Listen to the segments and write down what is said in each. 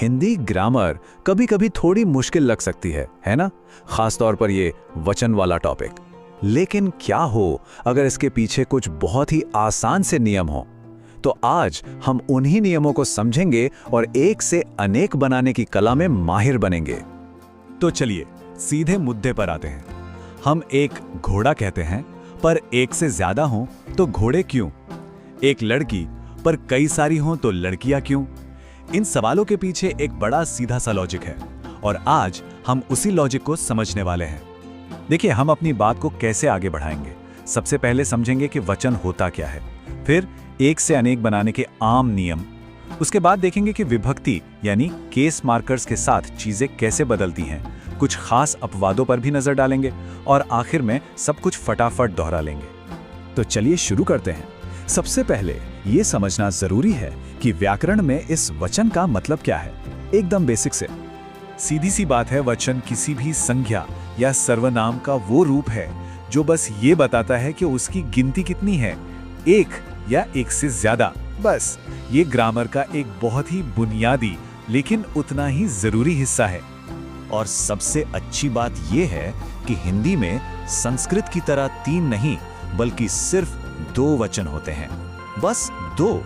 Hindi grammar कभी-कभी थोड़ी मुश्किल लग सकती है ना? खास तौर पर ये वचन वाला टॉपिक। लेकिन क्या हो अगर इसके पीछे कुछ बहुत ही आसान से नियम हो? तो आज हम उन्हीं नियमों को समझेंगे और एक से अनेक बनाने की कला में माहिर बनेंगे। तो चलिए सीधे मुद्दे पर आते हैं। हम एक घोड़ा कहते हैं, पर एक से ज्यादा हों तो घोड़े क्यों? एक लड़की पर कई सारी हों तो लड़कियां क्यों? इन सवालों के पीछे एक बड़ा सीधा सा लॉजिक है और आज हम उसी लॉजिक को समझने वाले हैं। देखिए, हम अपनी बात को कैसे आगे बढ़ाएंगे। सबसे पहले समझेंगे कि वचन होता क्या है, फिर एक से अनेक बनाने के आम नियम, उसके बाद देखेंगे कि विभक्ति यानी केस मार्कर्स के साथ चीजें कैसे बदलती हैं, कुछ खास अपवादों पर भी नजर डालेंगे और आखिर में सब कुछ फटाफट दोहरा लेंगे। तो चलिए शुरू करते हैं। सबसे पहले ये समझना जरूरी है कि व्याकरण में इस वचन का मतलब क्या है। एकदम बेसिक से सीधी सी बात है, वचन किसी भी संज्ञा या सर्वनाम का वो रूप है जो बस ये बताता है कि उसकी गिनती कितनी है, एक या एक से ज्यादा। बस ये ग्रामर का एक बहुत ही बुनियादी लेकिन उतना ही जरूरी हिस्सा है। और सबसे अच्छी बात यह है कि हिंदी में संस्कृत की तरह 3 नहीं बल्कि सिर्फ 2 वचन होते हैं, बस 2।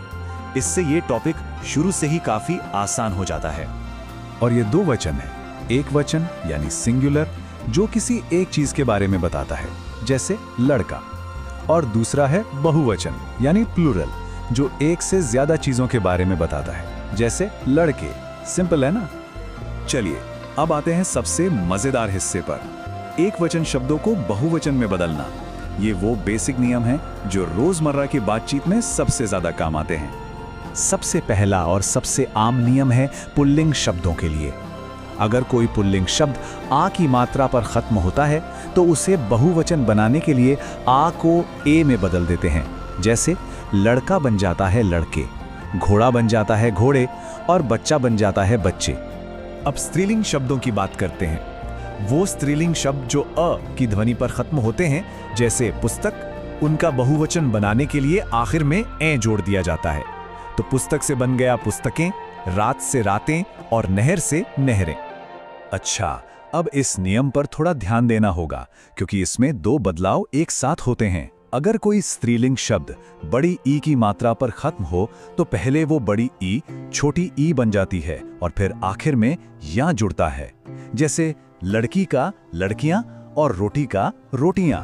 इससे ये टॉपिक शुरू से ही काफी आसान हो जाता है। और ये 2 वचन है, एक वचन यानी सिंगुलर जो किसी एक चीज के बारे में बताता है, जैसे लड़का, और दूसरा है बहुवचन यानी प्लूरल जो एक से ज्यादा चीजों के बारे में बताता है, जैसे लड़के। सिंपल है ना? चलिए अब आते हैं सबसे मजेदार हिस्से पर, एक वचन शब्दों को बहुवचन में बदलना। ये वो बेसिक नियम हैं जो रोजमर्रा की बातचीत में सबसे ज्यादा काम आते हैं। सबसे पहला और सबसे आम नियम है पुल्लिंग शब्दों के लिए। अगर कोई पुल्लिंग शब्द आ की मात्रा पर खत्म होता है तो उसे बहुवचन बनाने के लिए आ को ए में बदल देते हैं, जैसे लड़का बन जाता है लड़के, घोड़ा बन जाता है घोड़े और बच्चा बन जाता है बच्चे। अब स्त्रीलिंग शब्दों की बात करते हैं। वो स्त्रीलिंग शब्द जो अ की ध्वनि पर खत्म होते हैं, जैसे पुस्तक, उनका बहुवचन बनाने के लिए आखिर में ए जोड़ दिया जाता है। तो पुस्तक से बन गया पुस्तकें, रात से रातें और नहर से नहरें। अच्छा, अब इस नियम पर थोड़ा ध्यान देना होगा क्योंकि इसमें 2 बदलाव एक साथ होते हैं। अगर कोई स्त्रीलिंग शब्द बड़ी ई की मात्रा पर खत्म हो तो पहले वो बड़ी ई छोटी ई बन जाती है और फिर आखिर में या जुड़ता है, जैसे लड़की का लड़कियां और रोटी का रोटियां।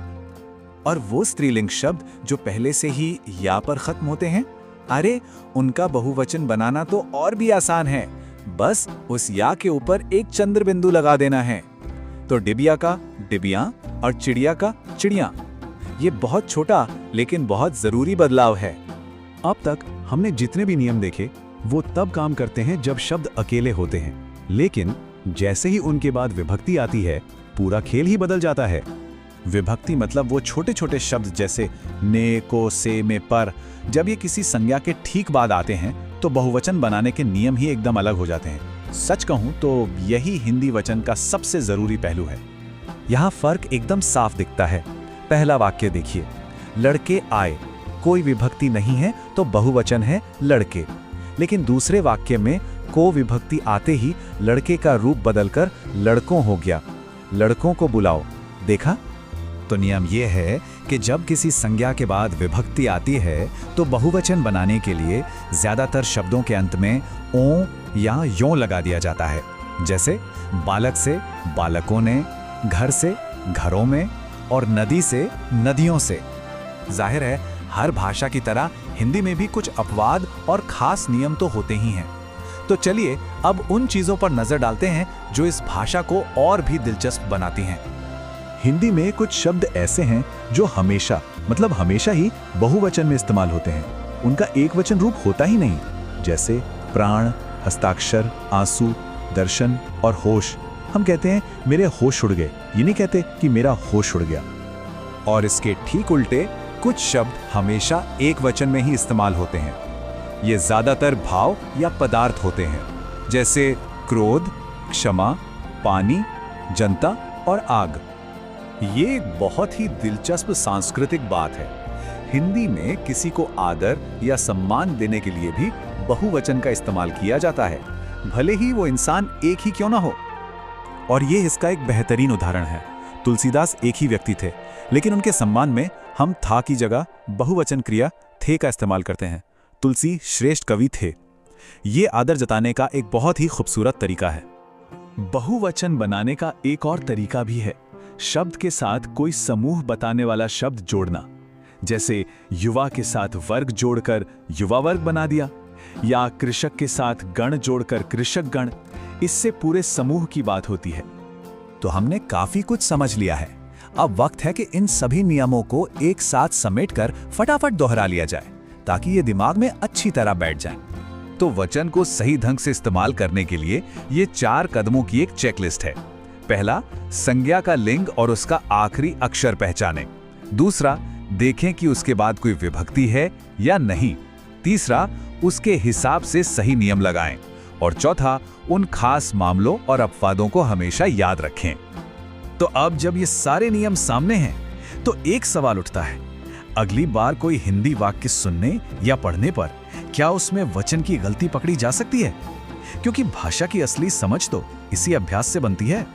और वो स्त्रीलिंग शब्द जो पहले से ही या पर खत्म होते हैं, अरे उनका बहुवचन बनाना तो और भी आसान है, बस उस या के ऊपर एक चंद्र बिंदु लगा देना है। तो डिबिया का डिबियां और चिड़िया का चिड़ियां। ये बहुत छोटा लेकिन बहुत जरूरी बदलाव है। अब तक हमने जितने भी नियम देखे वो तब काम करते हैं जब शब्द अकेले होते हैं, लेकिन जैसे ही उनके बाद विभक्ति आती है पूरा खेल ही बदल जाता है। विभक्ति मतलब वो छोटे छोटे शब्द जैसे ने, को, से, में, पर, जब ये किसी संज्ञा के ठीक बाद आते हैं तो बहुवचन बनाने के नियम ही एकदम अलग हो जाते हैं। सच कहूं तो यही हिंदी वचन का सबसे जरूरी पहलू है। यहाँ फर्क एकदम साफ दिखता है। पहला वाक्य देखिए, लड़के आए, कोई विभक्ति नहीं है तो बहुवचन है लड़के। लेकिन दूसरे वाक्य में को विभक्ति आते ही लड़के का रूप बदलकर लड़कों हो गया, लड़कों को बुलाओ। देखा? तो नियम यह है कि जब किसी संज्ञा के बाद विभक्ति आती है तो बहुवचन बनाने के लिए ज्यादातर शब्दों के अंत में ओ या यों लगा दिया जाता है, जैसे बालक से बालकों ने, घर से घरों में और नदी से नदियों से। जाहिर है हर भाषा की तरह हिंदी में भी कुछ अपवाद और खास नियम तो होते ही हैं। तो चलिए अब उन चीजों पर नजर डालते हैं जो इस भाषा को और भी दिलचस्प बनाती हैं। हिंदी में कुछ शब्द ऐसे हैं जो हमेशा मतलब हमेशा ही बहुवचन में इस्तेमाल होते हैं। उनका एक वचन रूप होता ही नहीं, जैसे प्राण, हस्ताक्षर, आंसू, दर्शन और होश। हम कहते हैं मेरे होश उड़ गए, ये नहीं कहते कि मेरा होश उड़ गया। और इसके ठीक उल्टे कुछ शब्द हमेशा एक वचन में ही इस्तेमाल होते हैं। ये ज्यादातर भाव या पदार्थ होते हैं, जैसे क्रोध, क्षमा, पानी, जनता और आग। ये एक बहुत ही दिलचस्प सांस्कृतिक बात है। हिंदी में किसी को आदर या सम्मान देने के लिए भी बहुवचन का इस्तेमाल किया जाता है। भले ही वो इंसान एक ही क्यों ना हो। और ये इसका एक बेहतरीन उदाहरण है। तुलसीदास एक ही व्यक्ति थे, लेकिन उनके सम्मान में हम था की जगह बहुवचन क्रिया थे का इस्तेमाल करते हैं। तुलसी श्रेष्ठ कवि थे। ये आदर जताने का एक बहुत ही खूबसूरत तरीका है। बहुवचन बनाने का एक और तरीका भी है, शब्द के साथ कोई समूह बताने वाला शब्द जोड़ना। जैसे युवा के साथ वर्ग जोड़कर युवा वर्ग बना दिया, या कृषक के साथ गण जोड़कर कृषक गण। इससे पूरे समूह की बात होती है। तो हमने काफी कुछ समझ लिया है। अब वक्त है कि इन सभी नियमों को एक साथ समेटकर फटाफट दोहरा लिया जाए, ताकि ये दिमाग में अच्छी तरह बैठ जाए। तो वचन को सही ढंग से इस्तेमाल करने के लिए ये 4 कदमों की एक चेकलिस्ट है। पहला, संज्ञा का लिंग और उसका आखिरी अक्षर पहचानें। दूसरा, देखें कि उसके बाद कोई विभक्ति है या नहीं। तीसरा, उसके हिसाब से सही नियम लगाएं। और चौथा, उन खास मामलों और अपवादों को हमेशा याद रखें। तो अब जब ये सारे नियम सामने हैं, तो एक सवाल उठता है, अगली बार कोई हिंदी वाक्य सुनने या पढ़ने पर क्या उसमें वचन की गलती पकड़ी जा सकती है? क्योंकि भाषा की असली समझ तो इसी अभ्यास से बनती है।